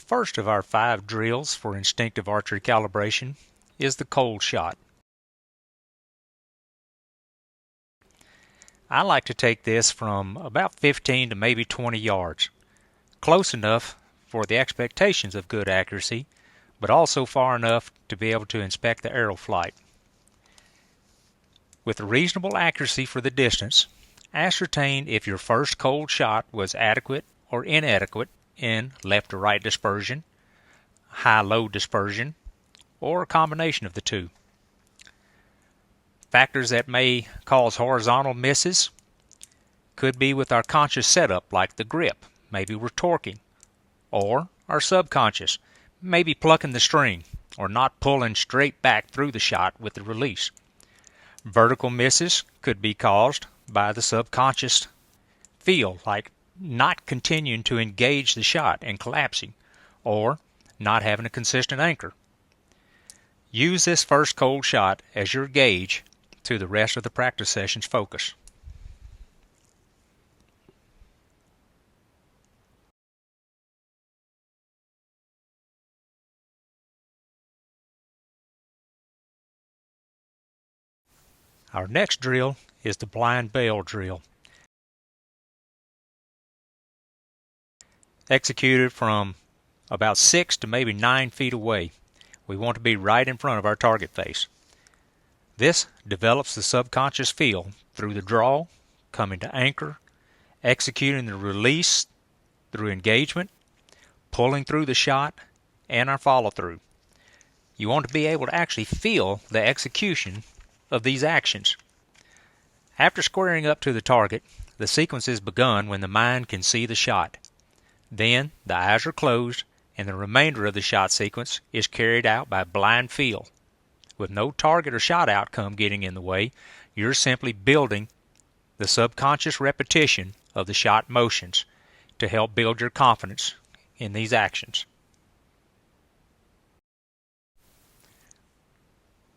first of our 5 drills for instinctive archery calibration is the cold shot. I like to take this from about 15 to maybe 20 yards, close enough for the expectations of good accuracy, but also far enough to be able to inspect the arrow flight. With a reasonable accuracy for the distance, ascertain if your first cold shot was adequate or inadequate in left to right dispersion, high-low dispersion, or a combination of the two. Factors that may cause horizontal misses could be with our conscious setup, like the grip, maybe we're torquing, or our subconscious, maybe plucking the string or not pulling straight back through the shot with the release. Vertical misses could be caused by the subconscious feel, like not continuing to engage the shot and collapsing, or not having a consistent anchor. Use this first cold shot as your gauge to the rest of the practice session's focus. Our next drill is the blind bale drill. Executed from about 6 to maybe 9 feet away. We want to be right in front of our target face. This develops the subconscious feel through the draw, coming to anchor, executing the release through engagement, pulling through the shot, and our follow-through. You want to be able to actually feel the execution of these actions. After squaring up to the target, the sequence is begun when the mind can see the shot. Then the eyes are closed and the remainder of the shot sequence is carried out by blind feel. With no target or shot outcome getting in the way, you're simply building the subconscious repetition of the shot motions to help build your confidence in these actions.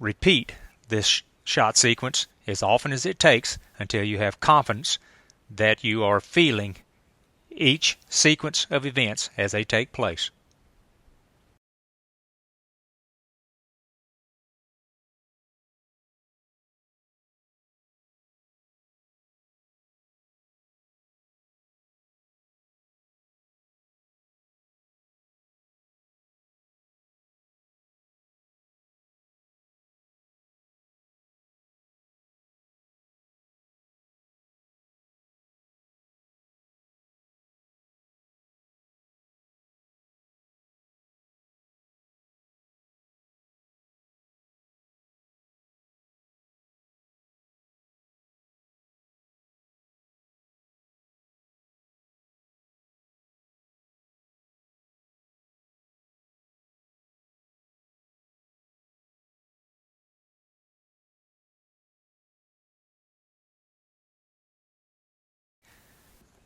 Repeat this shot sequence as often as it takes until you have confidence that you are feeling each sequence of events as they take place.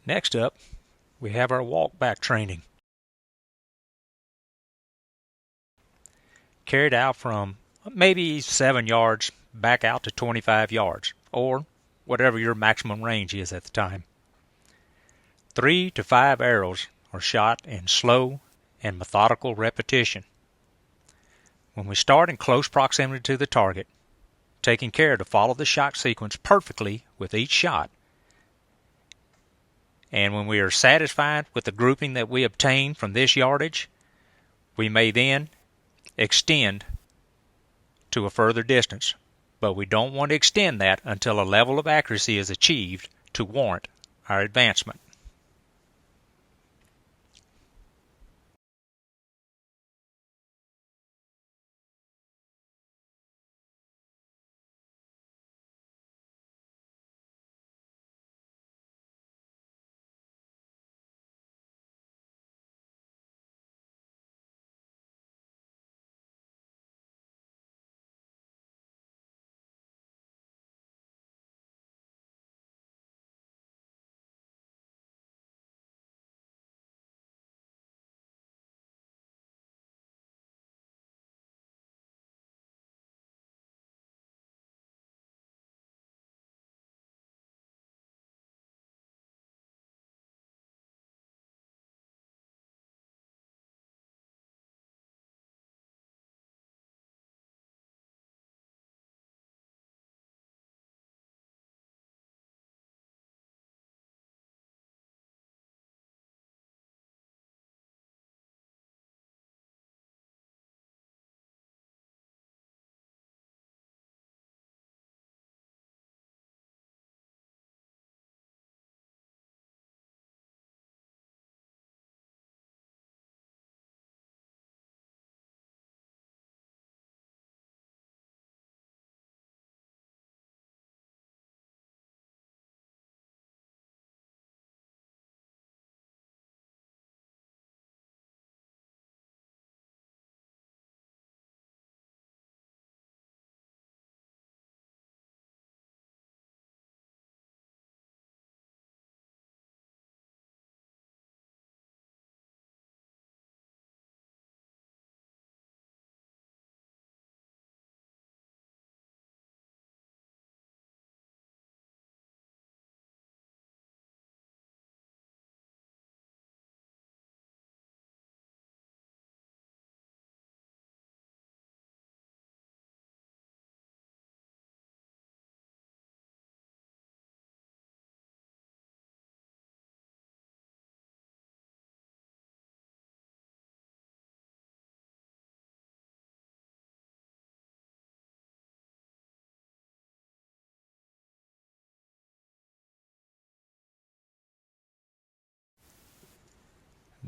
Next up, we have our walk back training. Carried out from maybe 7 yards back out to 25 yards, or whatever your maximum range is at the time. 3 to 5 arrows are shot in slow and methodical repetition. When we start in close proximity to the target, taking care to follow the shot sequence perfectly with each shot, and when we are satisfied with the grouping that we obtain from this yardage, we may then extend to a further distance. But we don't want to extend that until a level of accuracy is achieved to warrant our advancement.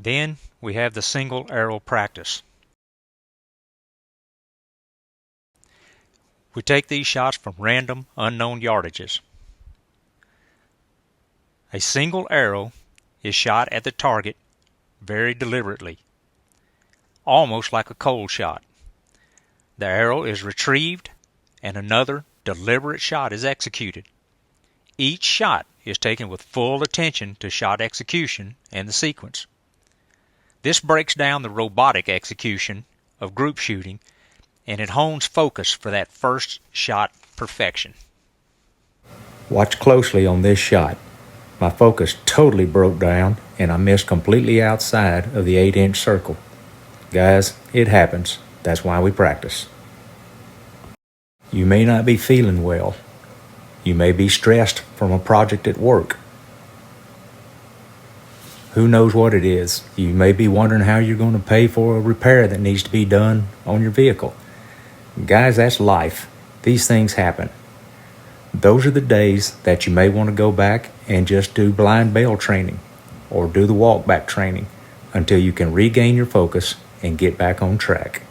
Then we have the single arrow practice. We take these shots from random, unknown yardages. A single arrow is shot at the target very deliberately, almost like a cold shot. The arrow is retrieved and another deliberate shot is executed. Each shot is taken with full attention to shot execution and the sequence. This breaks down the robotic execution of group shooting, and it hones focus for that first shot perfection. Watch closely on this shot. My focus totally broke down and I missed completely outside of the 8-inch circle. Guys, it happens. That's why we practice. You may not be feeling well. You may be stressed from a project at work. Who knows what it is? You may be wondering how you're going to pay for a repair that needs to be done on your vehicle. Guys, that's life. These things happen. Those are the days that you may want to go back and just do blind bale training or do the walk back training until you can regain your focus and get back on track.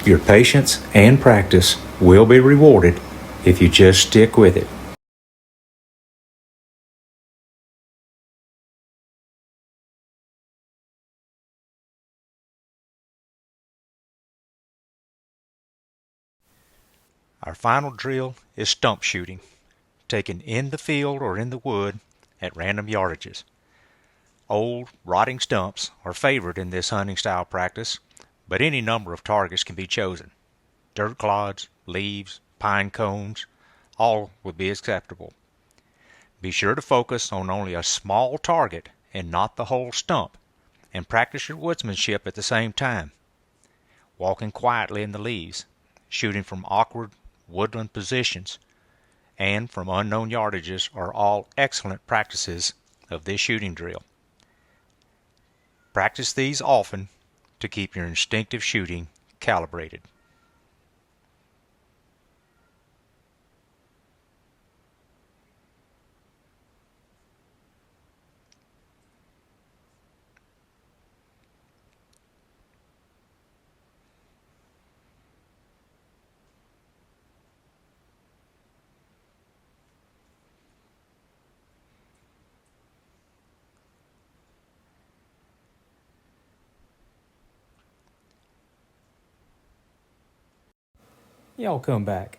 Your patience and practice will be rewarded if you just stick with it. Our final drill is stump shooting, taken in the field or in the wood at random yardages. Old, rotting stumps are favored in this hunting style practice, but any number of targets can be chosen. Dirt clods, leaves, pine cones, all would be acceptable. Be sure to focus on only a small target and not the whole stump, and practice your woodsmanship at the same time. Walking quietly in the leaves, shooting from awkward woodland positions, and from unknown yardages are all excellent practices of this shooting drill. Practice these often to keep your instinctive shooting calibrated. Y'all come back.